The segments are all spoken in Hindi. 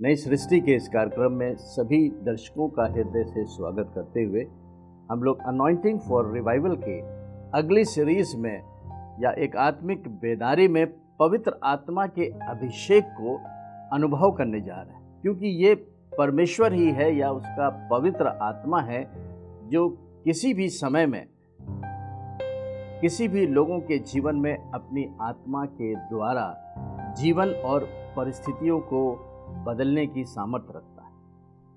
नई सृष्टि के इस कार्यक्रम में सभी दर्शकों का हृदय से स्वागत करते हुए हम लोग अनॉइंटिंग फॉर रिवाइवल के अगली सीरीज में या एक आत्मिक बेदारी में पवित्र आत्मा के अभिषेक को अनुभव करने जा रहे हैं, क्योंकि ये परमेश्वर ही है या उसका पवित्र आत्मा है जो किसी भी समय में किसी भी लोगों के जीवन में अपनी आत्मा के द्वारा जीवन और परिस्थितियों को बदलने की सामर्थ्य रखता है।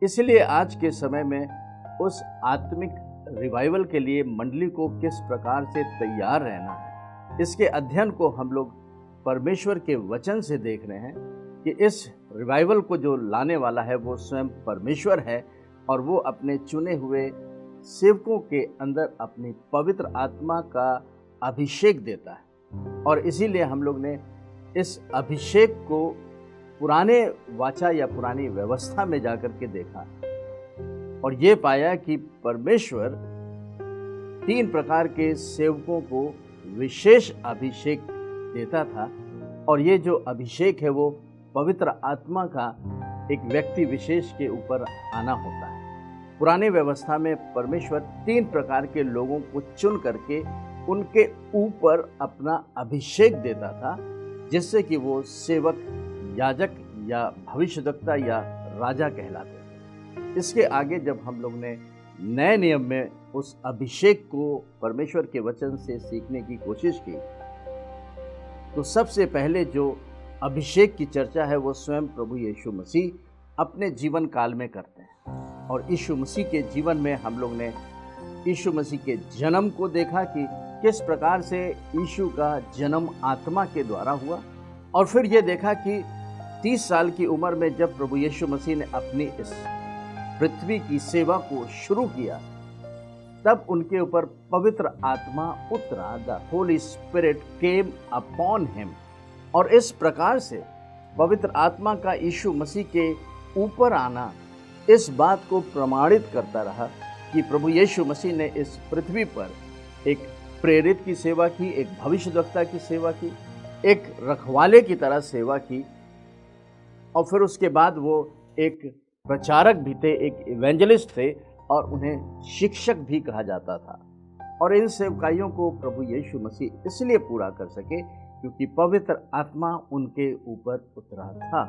इसलिए आज के समय में उस आत्मिक रिवाइवल के लिए मंडली को किस प्रकार से तैयार रहना है, इसके अध्ययन को हम लोग परमेश्वर के वचन से देख रहे हैं कि इस रिवाइवल को जो लाने वाला है वो स्वयं परमेश्वर है और वो अपने चुने हुए सेवकों के अंदर अपनी पवित्र आत्मा का अभिषेक देता है। और इसीलिए हम लोग ने इस अभिषेक को पुराने वाचा या पुरानी व्यवस्था में जाकर के देखा और ये पाया कि परमेश्वर 3 प्रकार के सेवकों को विशेष अभिषेक देता था और ये जो अभिषेक है वो पवित्र आत्मा का एक व्यक्ति विशेष के ऊपर आना होता है। पुराने व्यवस्था में परमेश्वर 3 प्रकार के लोगों को चुन करके उनके ऊपर अपना अभिषेक देता था, जिससे कि वो सेवक, याजक या भविष्यद्वक्ता या राजा कहलाते थे। इसके आगे जब हम लोग ने नए नियम में उस अभिषेक को परमेश्वर के वचन से सीखने की कोशिश की, तो सबसे पहले जो अभिषेक की चर्चा है वो स्वयं प्रभु यीशु मसीह अपने जीवन काल में करते हैं। और यीशु मसीह के जीवन में हम लोग ने यीशु मसीह के जन्म को देखा कि किस प्रकार से यीशु का जन्म आत्मा के द्वारा हुआ, और फिर ये देखा कि 30 साल की उम्र में जब प्रभु यीशु मसीह ने अपनी इस पृथ्वी की सेवा को शुरू किया, तब उनके ऊपर पवित्र आत्मा उतरा, the Holi spirit came upon him. और इस प्रकार से पवित्र आत्मा का यीशु मसीह के ऊपर आना इस बात को प्रमाणित करता रहा कि प्रभु यीशु मसीह ने इस पृथ्वी पर एक प्रेरित की सेवा की, एक भविष्यद्वक्ता की सेवा की, एक रखवाले की तरह सेवा की, और फिर उसके बाद वो एक प्रचारक भी थे, एक इवेंजलिस्ट थे और उन्हें शिक्षक भी कहा जाता था। और इन सेवकाइयों को प्रभु यीशु मसीह इसलिए पूरा कर सके क्योंकि पवित्र आत्मा उनके ऊपर उतरा था।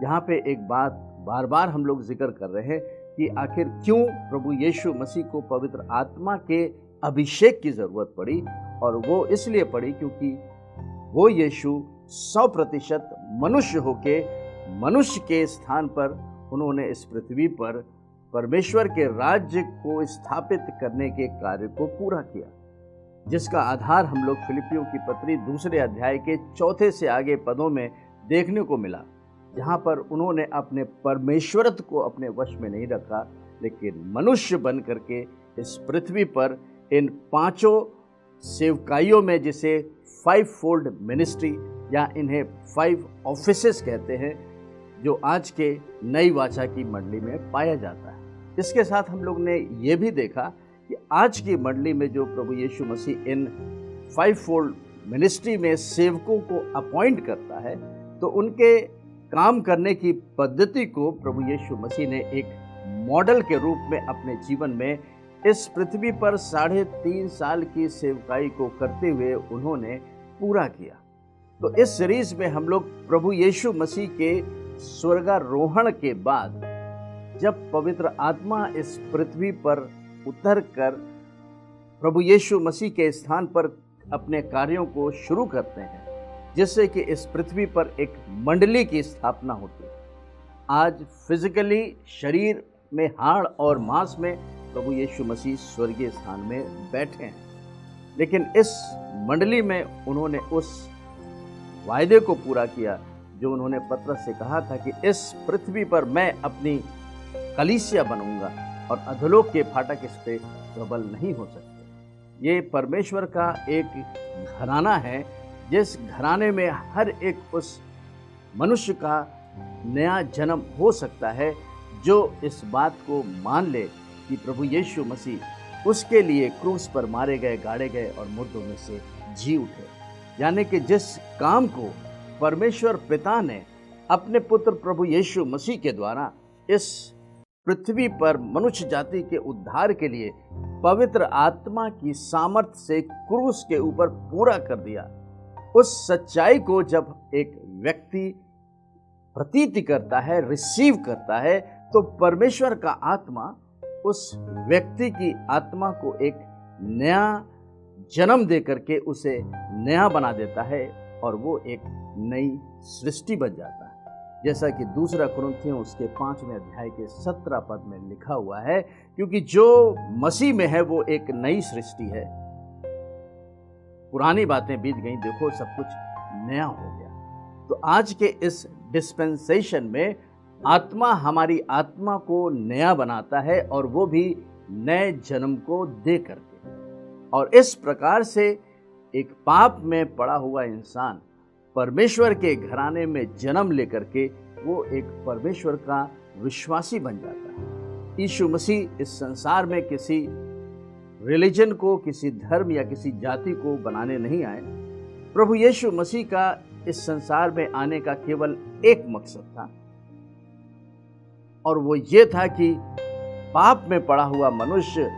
यहाँ पे एक बात बार बार हम लोग जिक्र कर रहे हैं कि आखिर क्यों प्रभु यीशु मसीह को पवित्र आत्मा के अभिषेक की ज़रूरत पड़ी, और वो इसलिए पड़ी क्योंकि वो यीशु 100% मनुष्य होके मनुष्य के स्थान पर उन्होंने इस पृथ्वी पर परमेश्वर के राज्य को स्थापित करने के कार्य को पूरा किया, जिसका आधार हम लोग फिलिपियों की पत्री 2 अध्याय के 4 से आगे पदों में देखने को मिला, जहाँ पर उन्होंने अपने परमेश्वरत्व को अपने वश में नहीं रखा, लेकिन मनुष्य बन करके इस पृथ्वी पर इन 5 सेवकाइयों में, जिसे 5-fold मिनिस्ट्री या इन्हें 5 ऑफिसेस कहते हैं, जो आज के नई वाचा की मंडली में पाया जाता है। इसके साथ हम लोग ने ये भी देखा कि आज की मंडली में जो प्रभु यीशु मसीह इन 5-fold मिनिस्ट्री में सेवकों को अपॉइंट करता है, तो उनके काम करने की पद्धति को प्रभु यीशु मसीह ने एक मॉडल के रूप में अपने जीवन में इस पृथ्वी पर 3.5 साल की सेवकाई को करते हुए उन्होंने पूरा किया। तो इस सीरीज में हम लोग प्रभु यीशु मसीह के स्वर्गारोहण के बाद जब पवित्र आत्मा इस पृथ्वी पर उतर कर प्रभु यीशु मसीह के स्थान पर अपने कार्यों को शुरू करते हैं, जिससे कि इस पृथ्वी पर एक मंडली की स्थापना होती है। आज फिजिकली शरीर में हाड़ और मांस में प्रभु यीशु मसीह स्वर्गीय स्थान में बैठे हैं, लेकिन इस मंडली में उन्होंने उस वायदे को पूरा किया जो उन्होंने पतरस से कहा था कि इस पृथ्वी पर मैं अपनी कलीसिया बनूंगा और अधोलोक के फाटक इस पे प्रबल नहीं हो सकते। ये परमेश्वर का एक घराना है, जिस घराने में हर एक उस मनुष्य का नया जन्म हो सकता है जो इस बात को मान ले कि प्रभु यीशु मसीह उसके लिए क्रूस पर मारे गए, गाड़े गए और मुर्दों में से जी उठे। यानी कि जिस काम को परमेश्वर पिता ने अपने पुत्र प्रभु यीशु मसीह के द्वारा इस पृथ्वी पर मनुष्य जाति के उद्धार के लिए पवित्र आत्मा की सामर्थ्य से क्रूस के ऊपर पूरा कर दिया। उस सच्चाई को जब एक व्यक्ति प्रतीति करता है, रिसीव करता है, तो परमेश्वर का आत्मा उस व्यक्ति की आत्मा को एक नया जन्म दे करके उसे नया बना देता है और वो एक नई सृष्टि बन जाता है। जैसा कि दूसरा कुरिन्थियों उसके 5वें अध्याय के 17 पद में लिखा हुआ है, क्योंकि जो मसीह में है वो एक नई सृष्टि है। पुरानी बातें बीत गई, देखो सब कुछ नया हो गया। तो आज के इस डिस्पेंसेशन में आत्मा हमारी आत्मा को नया बनाता है और वो भी नए जन्म को दे करके। और इस प्रकार से एक पाप में पड़ा हुआ इंसान परमेश्वर के घराने में जन्म लेकर के वो एक परमेश्वर का विश्वासी बन जाता है। यीशु मसीह इस संसार में किसी रिलीजन को, किसी धर्म या किसी जाति को बनाने नहीं आए। प्रभु यीशु मसीह का इस संसार में आने का केवल एक मकसद था, और वो ये था कि पाप में पड़ा हुआ मनुष्य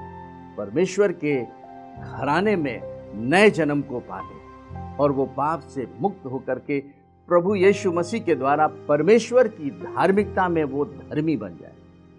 परमेश्वर के घराने में नए जन्म को पाले और वो पाप से मुक्त होकर के प्रभु यीशु मसीह के द्वारा परमेश्वर की धार्मिकता में वो धर्मी बन जाए।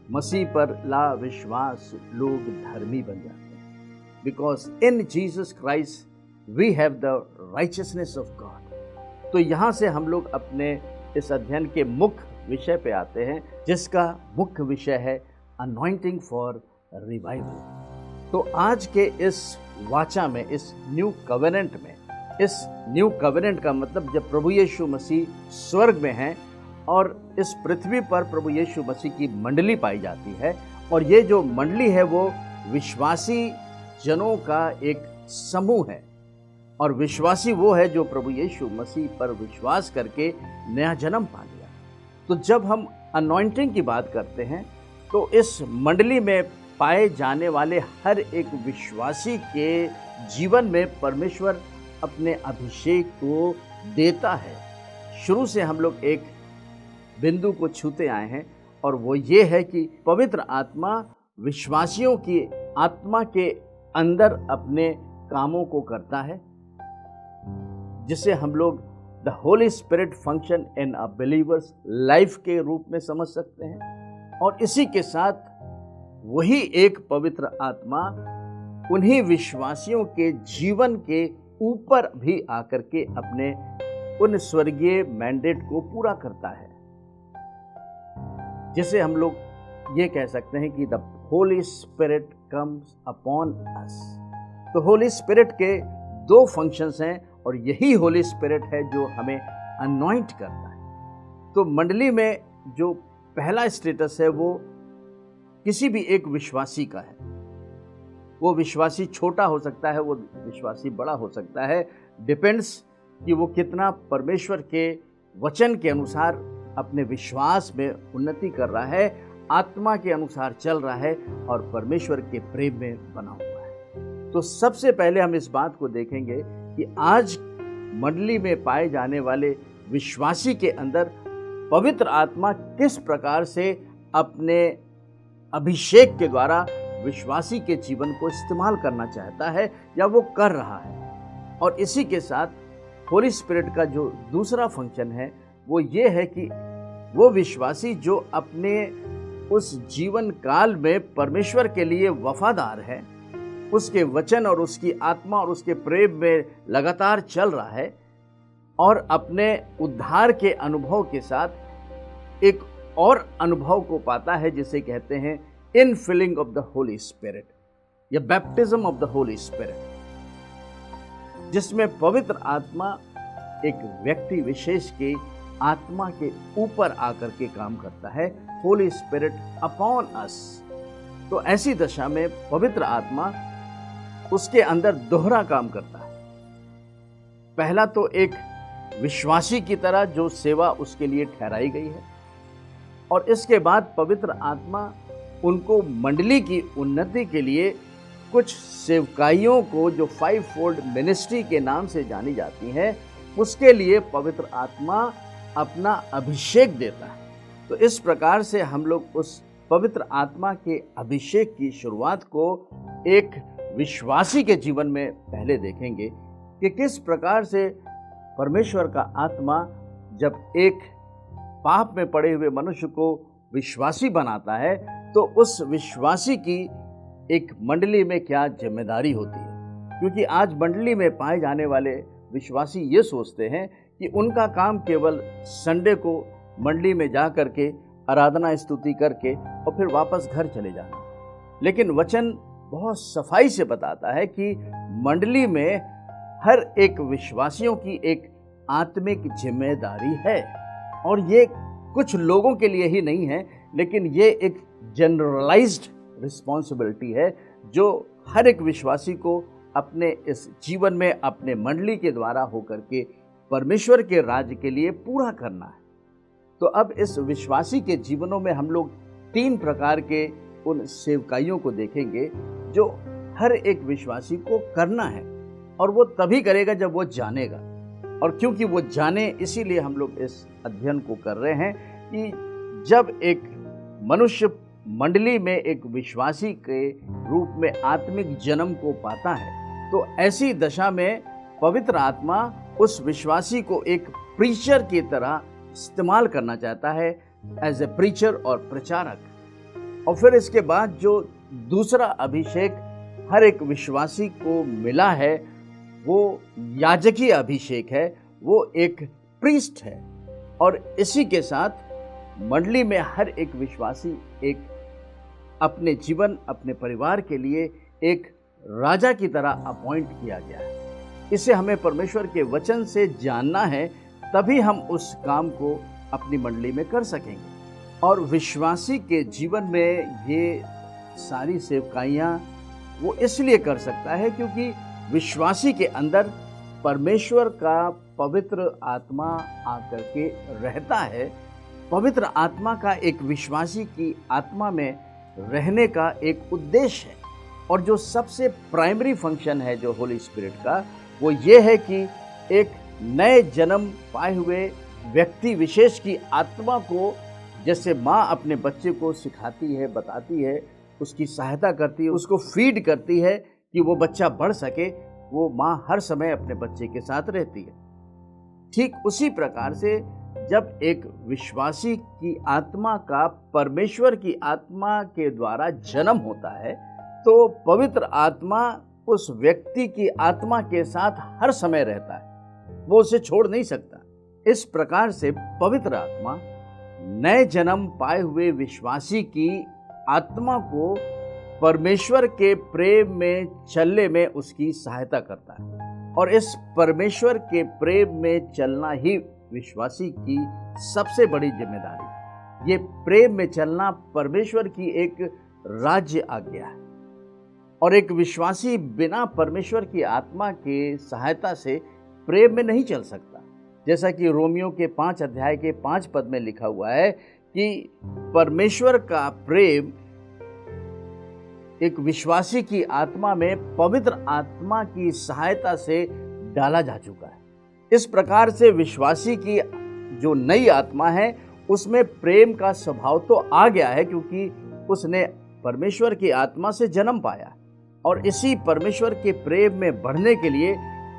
मसीह पर ला विश्वास लोग धर्मी बन जाते हैं, because in Jesus Christ we have the righteousness of God. तो यहाँ से हम लोग अपने इस अध्ययन के मुख्य विषय पे आते हैं, जिसका मुख्य विषय है अनॉइंटिंग फॉर रिवाइवल। तो आज के इस वाचा में, इस न्यू कवेनेंट में, इस न्यू कवेनेंट का मतलब जब प्रभु यीशु मसीह स्वर्ग में हैं और इस पृथ्वी पर प्रभु यीशु मसीह की मंडली पाई जाती है, और ये जो मंडली है वो विश्वासी जनों का एक समूह है। और विश्वासी वो है जो प्रभु यीशु मसीह पर विश्वास करके नया जन्म पा लिया। तो जब हम अनॉइंटिंग की बात करते हैं तो इस मंडली में पाए जाने वाले हर एक विश्वासी के जीवन में परमेश्वर अपने अभिषेक को देता है। शुरू से हम लोग एक बिंदु को छूते आए हैं, और वो ये है कि पवित्र आत्मा विश्वासियों की आत्मा के अंदर अपने कामों को करता है, जिसे हम लोग the Holi spirit function in a believers life के रूप में समझ सकते हैं। और इसी के साथ वही एक पवित्र आत्मा उन्हीं विश्वासियों के जीवन के ऊपर भी आकर के अपने उन स्वर्गीय मैंडेट को पूरा करता है, जिसे हम लोग ये कह सकते हैं कि the Holi spirit comes upon us. तो होली स्पिरिट के दो फंक्शंस हैं, और यही होली स्पिरिट है जो हमें अनॉइंट करता है। तो मंडली में जो पहला स्टेटस है वो किसी भी एक विश्वासी का है। वो विश्वासी छोटा हो सकता है, वो विश्वासी बड़ा हो सकता है, डिपेंड्स कि वो कितना परमेश्वर के वचन के अनुसार अपने विश्वास में उन्नति कर रहा है, आत्मा के अनुसार चल रहा है और परमेश्वर के प्रेम में बना हुआ है। तो सबसे पहले हम इस बात को देखेंगे कि आज मंडली में पाए जाने वाले विश्वासी के अंदर पवित्र आत्मा किस प्रकार से अपने अभिषेक के द्वारा विश्वासी के जीवन को इस्तेमाल करना चाहता है या वो कर रहा है। और इसी के साथ होली स्पिरिट का जो दूसरा फंक्शन है वो ये है कि वो विश्वासी जो अपने उस जीवन काल में परमेश्वर के लिए वफादार है, उसके वचन और उसकी आत्मा और उसके प्रेम में लगातार चल रहा है, और अपने उद्धार के अनुभव के साथ एक और अनुभव को पाता है जिसे कहते हैं इनफिलिंग ऑफ द होली स्पिरिट या baptism of the Holi spirit, जिसमें पवित्र आत्मा एक व्यक्ति विशेष के आत्मा के ऊपर आकर के काम करता है। Holi spirit upon us. तो ऐसी दशा में पवित्र आत्मा उसके अंदर दोहरा काम करता है। पहला तो एक विश्वासी की तरह जो सेवा उसके लिए ठहराई गई है, और इसके बाद पवित्र आत्मा उनको मंडली की उन्नति के लिए कुछ सेवकाइयों को जो 5 फोल्ड मिनिस्ट्री के नाम से जानी जाती हैं, उसके लिए पवित्र आत्मा अपना अभिषेक देता है। तो इस प्रकार से हम लोग उस पवित्र आत्मा के अभिषेक की शुरुआत को एक विश्वासी के जीवन में पहले देखेंगे कि किस प्रकार से परमेश्वर का आत्मा जब एक पाप में पड़े हुए मनुष्य को विश्वासी बनाता है तो उस विश्वासी की एक मंडली में क्या जिम्मेदारी होती है। क्योंकि आज मंडली में पाए जाने वाले विश्वासी ये सोचते हैं कि उनका काम केवल संडे को मंडली में जा करके आराधना स्तुति करके और फिर वापस घर चले जाना। लेकिन वचन बहुत सफाई से बताता है कि मंडली में हर एक विश्वासियों की एक आत्मिक जिम्मेदारी है, और ये कुछ लोगों के लिए ही नहीं है, लेकिन ये एक जनरलाइज्ड रिस्पॉन्सिबिलिटी है जो हर एक विश्वासी को अपने इस जीवन में अपने मंडली के द्वारा होकर के परमेश्वर के राज्य के लिए पूरा करना है। तो अब इस विश्वासी के जीवनों में हम लोग 3 प्रकार के उन सेवकाइयों को देखेंगे जो हर एक विश्वासी को करना है, और वो तभी करेगा जब वो जानेगा। और क्योंकि वो जाने, इसीलिए हम लोग इस अध्ययन को कर रहे हैं कि जब एक मनुष्य मंडली में एक विश्वासी के रूप में आत्मिक जन्म को पाता है तो ऐसी दशा में पवित्र आत्मा उस विश्वासी को एक प्रीचर की तरह इस्तेमाल करना चाहता है, एज ए प्रीचर और प्रचारक। और फिर इसके बाद जो दूसरा अभिषेक हर एक विश्वासी को मिला है वो याजकीय अभिषेक है, वो एक प्रीस्ट है। और इसी के साथ मंडली में हर एक विश्वासी एक अपने जीवन, अपने परिवार के लिए एक राजा की तरह अपॉइंट किया गया है। इसे हमें परमेश्वर के वचन से जानना है, तभी हम उस काम को अपनी मंडली में कर सकेंगे। और विश्वासी के जीवन में ये सारी सेवकाइयाँ वो इसलिए कर सकता है क्योंकि विश्वासी के अंदर परमेश्वर का पवित्र आत्मा आकर के रहता है। पवित्र आत्मा का एक विश्वासी की आत्मा में रहने का एक उद्देश्य है, और जो सबसे प्राइमरी फंक्शन है जो होली स्पिरिट का, वो ये है कि एक नए जन्म पाए हुए व्यक्ति विशेष की आत्मा को, जैसे माँ अपने बच्चे को सिखाती है, बताती है, उसकी सहायता करती है, उसको फीड करती है कि वो बच्चा बढ़ सके, वो माँ हर समय अपने बच्चे के साथ रहती है। ठीक उसी प्रकार से जब एक विश्वासी की आत्मा का परमेश्वर की आत्मा के द्वारा जन्म होता है तो पवित्र आत्मा उस व्यक्ति की आत्मा के साथ हर समय रहता है, वो उसे छोड़ नहीं सकता। इस प्रकार से पवित्र आत्मा नए जन्म पाए हुए विश्वासी की आत्मा को परमेश्वर के प्रेम में चलने में उसकी सहायता करता है, और इस परमेश्वर के प्रेम में चलना ही विश्वासी की सबसे बड़ी जिम्मेदारी। ये प्रेम में चलना परमेश्वर की एक राज्य आज्ञा है, और एक विश्वासी बिना परमेश्वर की आत्मा के सहायता से प्रेम में नहीं चल सकता। जैसा कि रोमियो के 5 अध्याय के 5 पद में लिखा हुआ है कि परमेश्वर का प्रेम एक विश्वासी की आत्मा में पवित्र आत्मा की सहायता से डाला जा चुका है। इस प्रकार से विश्वासी की जो नई आत्मा है उसमें प्रेम का स्वभाव तो आ गया है, क्योंकि उसने परमेश्वर की आत्मा से जन्म पाया। और इसी परमेश्वर के प्रेम में बढ़ने के लिए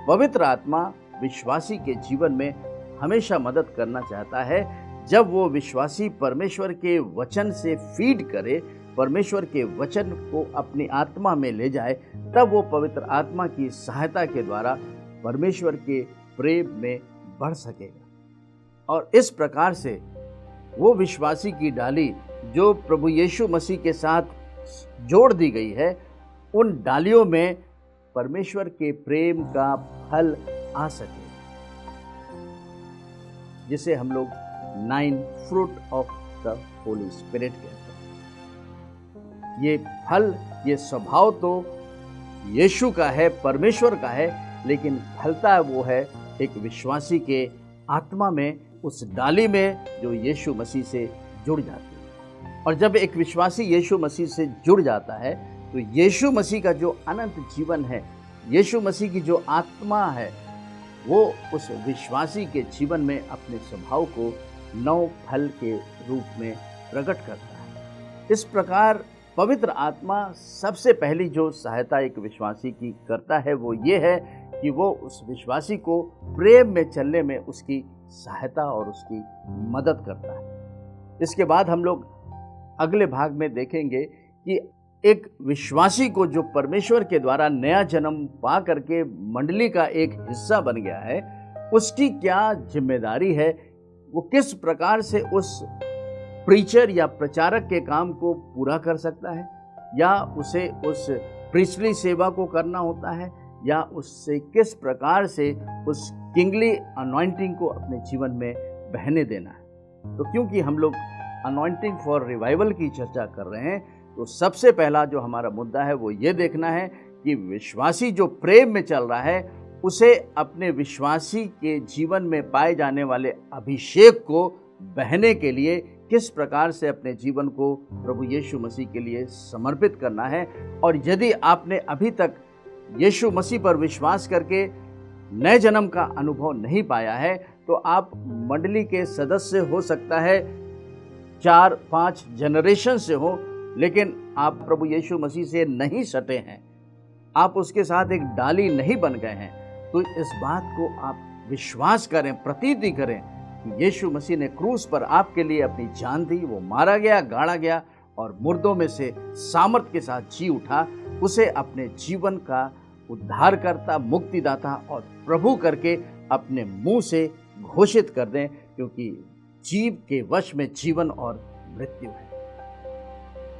पवित्र आत्मा विश्वासी के जीवन में हमेशा मदद करना चाहता है। जब वो विश्वासी परमेश्वर के वचन से फीड करे, परमेश्वर के वचन को अपनी आत्मा में ले जाए, तब वो पवित्र आत्मा की सहायता के द्वारा परमेश्वर के प्रेम में बढ़ सकेगा। और इस प्रकार से वो विश्वासी की डाली जो प्रभु यीशु मसीह के साथ जोड़ दी गई है, उन डालियों में परमेश्वर के प्रेम का फल आ सके, जिसे हम लोग 9 fruit of the Holi spirit कहते हैं। ये फल, ये स्वभाव तो यीशु का है, परमेश्वर का है, लेकिन फलता वो है एक विश्वासी के आत्मा में, उस डाली में जो यीशु मसीह से जुड़ जाती है। और जब एक विश्वासी यीशु मसीह से जुड़ जाता है तो यीशु मसीह का जो अनंत जीवन है, यीशु मसीह की जो आत्मा है, वो उस विश्वासी के जीवन में अपने स्वभाव को नव फल के रूप में प्रकट करता है। इस प्रकार पवित्र आत्मा सबसे पहली जो सहायता एक विश्वासी की करता है वो ये है कि वो उस विश्वासी को प्रेम में चलने में उसकी सहायता और उसकी मदद करता है। इसके बाद हम लोग अगले भाग में देखेंगे कि एक विश्वासी को जो परमेश्वर के द्वारा नया जन्म पा करके मंडली का एक हिस्सा बन गया है, उसकी क्या जिम्मेदारी है, वो किस प्रकार से उस प्रीचर या प्रचारक के काम को पूरा कर सकता है, या उसे उस प्रीस्टली सेवा को करना होता है, या उससे किस प्रकार से उस किंगली अनॉइंटिंग को अपने जीवन में बहने देना है। तो क्योंकि हम लोग अनॉइंटिंग फॉर रिवाइवल की चर्चा कर रहे हैं, तो सबसे पहला जो हमारा मुद्दा है वो ये देखना है कि विश्वासी जो प्रेम में चल रहा है उसे अपने विश्वासी के जीवन में पाए जाने वाले अभिषेक को बहने के लिए किस प्रकार से अपने जीवन को प्रभु यीशु मसीह के लिए समर्पित करना है। और यदि आपने अभी तक यीशु मसीह पर विश्वास करके नए जन्म का अनुभव नहीं पाया है, तो आप मंडली के सदस्य हो सकता है 4-5 जनरेशन से हो, लेकिन आप प्रभु यीशु मसीह से नहीं सटे हैं, आप उसके साथ एक डाली नहीं बन गए हैं, तो इस बात को आप विश्वास करें, प्रतीति करें कि यीशु मसीह ने क्रूस पर आपके लिए अपनी जान दी, वो मारा गया, गाड़ा गया और मुर्दों में से सामर्थ के साथ जी उठा। उसे अपने जीवन का उद्धारकर्ता, मुक्तिदाता और प्रभु करके अपने मुंह से घोषित कर दें, क्योंकि जीव के वश में जीवन और मृत्यु है।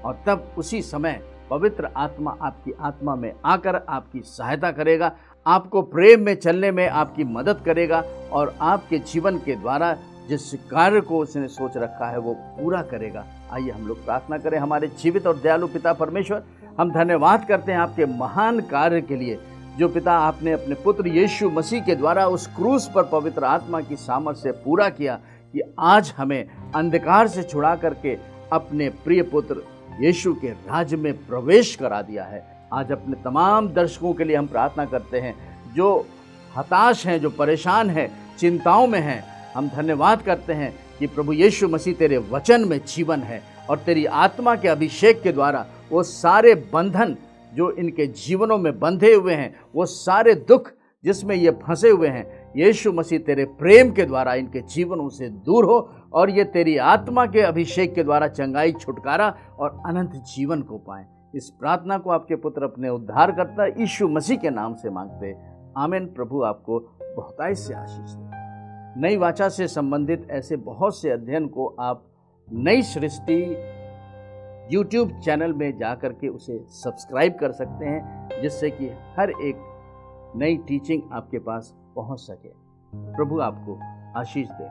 और तब उसी समय पवित्र आत्मा आपकी आत्मा में आकर आपकी सहायता करेगा, आपको प्रेम में चलने में आपकी मदद करेगा और आपके जीवन के द्वारा जिस कार्य को उसने सोच रखा है वो पूरा करेगा। आइए हम लोग प्रार्थना करें। हमारे जीवित और दयालु पिता परमेश्वर, हम धन्यवाद करते हैं आपके महान कार्य के लिए, जो पिता आपने अपने पुत्र यीशु मसीह के द्वारा उस क्रूस पर पवित्र आत्मा की सामर्थ से पूरा किया, कि आज हमें अंधकार से छुड़ा करके अपने प्रिय पुत्र यीशु के राज्य में प्रवेश करा दिया है। आज अपने तमाम दर्शकों के लिए हम प्रार्थना करते हैं जो हताश हैं, जो परेशान हैं, चिंताओं में हैं। हम धन्यवाद करते हैं कि प्रभु यीशु मसीह तेरे वचन में जीवन है और तेरी आत्मा के अभिषेक के द्वारा वो सारे बंधन जो इनके जीवनों में बंधे हुए हैं, वो सारे दुख जिसमें ये फंसे हुए हैं, यीशु मसीह तेरे प्रेम के द्वारा इनके जीवनों से दूर हो और ये तेरी आत्मा के अभिषेक के द्वारा चंगाई, छुटकारा और अनंत जीवन को पाएं। इस प्रार्थना को आपके पुत्र अपने उद्धारकर्ता यीशु मसीह के नाम से मांगते, आमीन। प्रभु आपको बहुतायत से आशीष दे। नई वाचा से संबंधित ऐसे बहुत से अध्ययन को आप नई सृष्टि YouTube चैनल में जा करके उसे सब्सक्राइब कर सकते हैं, जिससे कि हर एक नई टीचिंग आपके पास पहुंच सके। प्रभु आपको आशीष दे।